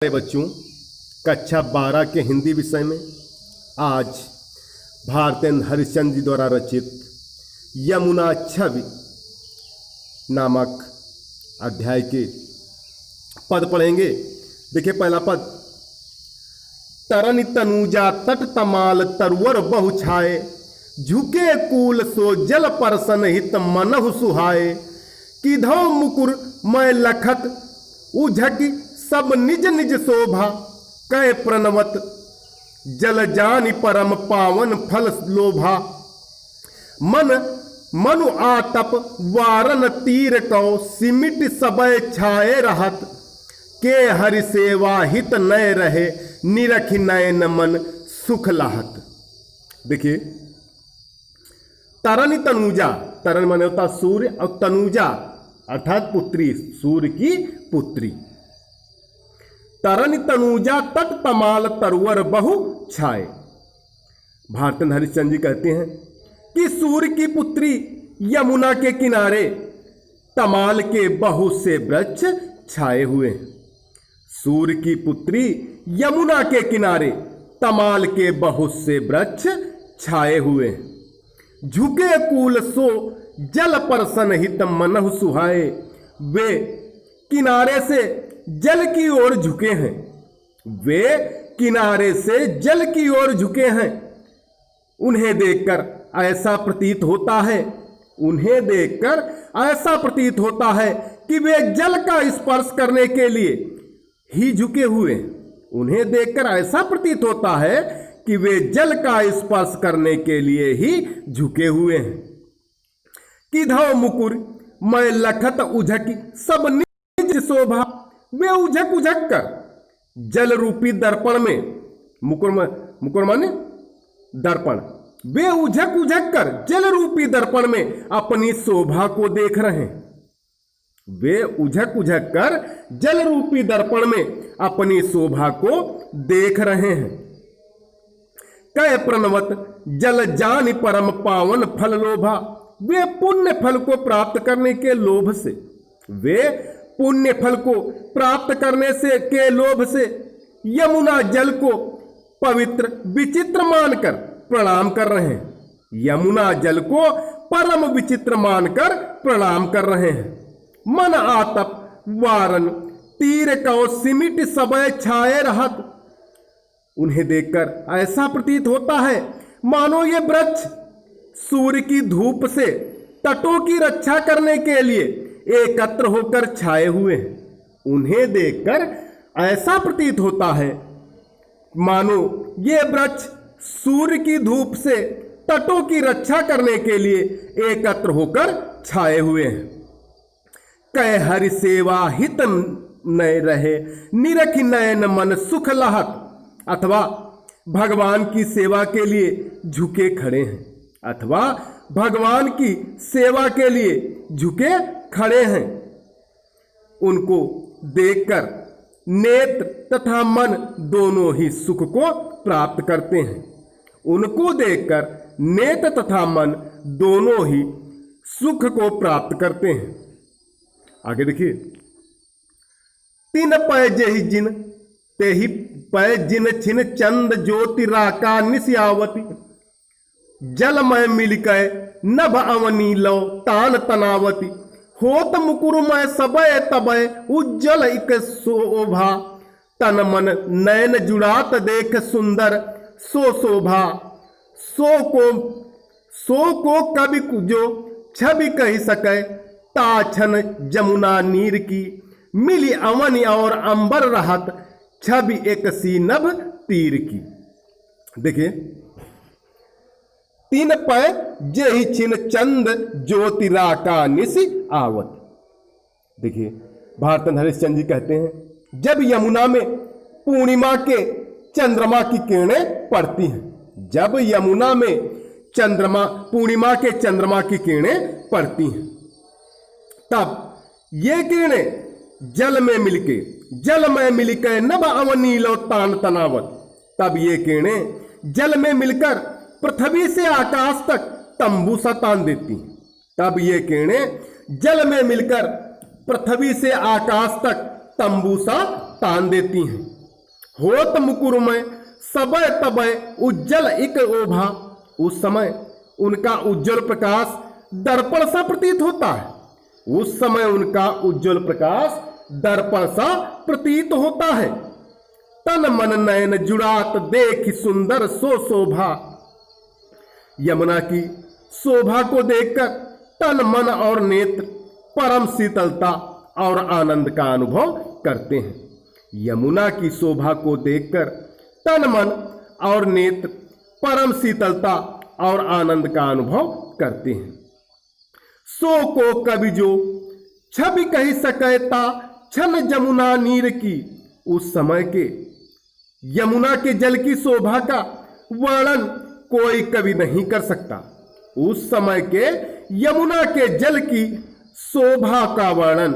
बच्चों, कक्षा 12 के हिंदी विषय में आज भारतेंद्र हरिश्चंद्र जी द्वारा रचित यमुना छवि नामक अध्याय के पद पढ़ेंगे। देखिए पहला पद, तरन तनुजा तट तमाल तरुवर बहु छाए, झुके कूल सो जल परसन हित मनहु सुहाए, किधो मुकुर मैं लखत उझक सब निज निज शोभा, कै प्रणवत जल जानि परम पावन फल लोभा, मन मनु आतप वारन तीर कौ सिमिट सबय छाए रहत, के हरि सेवा हित नय रहे निरखि नयन मन सुख लाहत। देखिए तरन तनुजा, तरन माने होता सूर्य और तनुजा अर्थात पुत्री, सूर्य की पुत्री। तरन तनुजा तट तमाल तरुवर बहु छाए। भारतेंद्र हरिश्चंद्र जी कहते हैं कि सूर्य की पुत्री यमुना के किनारे तमाल के बहुत से वृक्ष छाए हुए हैं। सूर्य की पुत्री यमुना के किनारे तमाल के बहुत से वृक्ष छाए हुए हैं। झुके कूल सो जल परसन हित मनहु सुहाए, वे किनारे से जल की ओर झुके हैं, वे किनारे से जल की ओर झुके हैं। उन्हें देखकर ऐसा प्रतीत होता है, उन्हें देखकर ऐसा प्रतीत होता है कि वे जल का स्पर्श करने के लिए ही झुके हुए हैं। उन्हें देखकर ऐसा प्रतीत होता है कि वे जल का स्पर्श करने के लिए ही झुके हुए हैं। किधौ मुकुर मैं लखत उझकी सब निज शोभा, वे उझक उझक कर जल रूपी दर्पण में, मुकुर माने दर्पण, वे उझक उझक कर जल रूपी दर्पण में अपनी शोभा को देख रहे हैं। वे उझक उझक कर जल रूपी दर्पण में अपनी शोभा को देख रहे हैं। कै प्रणवत जल जानि परम पावन फल लोभा, वे पुण्य फल को प्राप्त करने के लोभ से, वे पुण्य फल को प्राप्त करने से के लोभ से यमुना जल को पवित्र विचित्र मानकर प्रणाम कर रहे हैं। यमुना जल को परम विचित्र मानकर प्रणाम कर रहे हैं। मन आतप वारन तीर कौ सिमिट सबय छाए रहत। उन्हें देखकर ऐसा प्रतीत होता है मानो ये वृक्ष सूर्य की धूप से तटों की रक्षा करने के लिए एकत्र होकर छाए हुए हैं। उन्हें देखकर ऐसा प्रतीत होता है मानो ये वृक्ष सूर्य की धूप से तटों की रक्षा करने के लिए एकत्र होकर छाए हुए हैं। कै हरि सेवा हित नय रहे निरखि नयन मन सुख लाहत, अथवा भगवान की सेवा के लिए झुके खड़े हैं, अथवा भगवान की सेवा के लिए झुके खड़े हैं। उनको देखकर नेत्र तथा मन दोनों ही सुख को प्राप्त करते हैं। उनको देखकर नेत्र तथा मन दोनों ही सुख को प्राप्त करते हैं। आगे देखिए, तीन पै जेहि जिन तेहि पै जिन छिन चंद ज्योति राका निस्यावती, जलमय मिलकै नभ अवनी लो तान तनावती, होत मुकुरमय सबय तबय उज्जवल इक शोभा, तन मन नयन जुड़ात देख सुंदर सो शोभा, सो को कवि जो छवि कही सके, ताछन जमुना नीर की मिली अवनी और अंबर रहत, छवि एक सी नभ तीर की। देखिए, तीन पै जेहि छिन चंद ज्योति राका निसि आवत। देखिए भारतेंद्र हरिश्चंद्र जी कहते हैं जब यमुना में पूर्णिमा के चंद्रमा की किरणें पड़ती हैं, जब यमुना में पूर्णिमा के चंद्रमा की किरणें पड़ती हैं, तब ये किरणें जल में मिलके नभ अवनी लो तान तनावत, तब ये किरणें जल में मिलकर पृथ्वी से आकाश तक तंबू सा तान देती हैं। तब ये किरणें जल में मिलकर पृथ्वी से आकाश तक तंबू सा तान देती हैं। होत मुकुर में सबय तबय उज्जवल एक ओभा, उस समय उनका उज्जवल प्रकाश दर्पण सा प्रतीत होता है। उस समय उनका उज्जवल प्रकाश दर्पण सा प्रतीत होता है। तन मन नयन जुड़ात देख सुंदर सो शोभा। यमुना की शोभा को देखकर तन मन और नेत्र परम शीतलता और आनंद का अनुभव करते हैं। यमुना की शोभा को देखकर तन मन और नेत्र परम शीतलता और आनंद का अनुभव करते हैं। सो को कवि जो छवि कही सकता छन जमुना नीर की। उस समय के यमुना के जल की शोभा का वर्णन कोई कवि नहीं कर सकता। उस समय के यमुना के जल की शोभा का वर्णन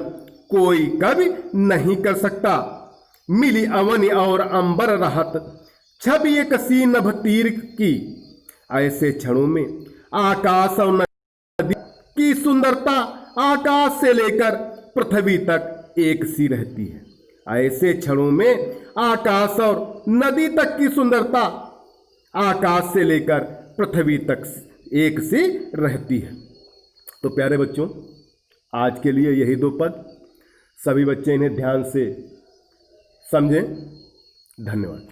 कोई कवि नहीं कर सकता। मिली अवनि और अंबर रहत छवि एक सी नभ तीर की। ऐसे क्षणों में आकाश और नदी की सुंदरता आकाश से लेकर पृथ्वी तक एक सी रहती है। ऐसे क्षणों में आकाश और नदी तक की सुंदरता आकाश से लेकर पृथ्वी तक एक सी रहती है। तो प्यारे बच्चों, आज के लिए यही 2 पद। सभी बच्चे इन्हें ध्यान से समझें। धन्यवाद।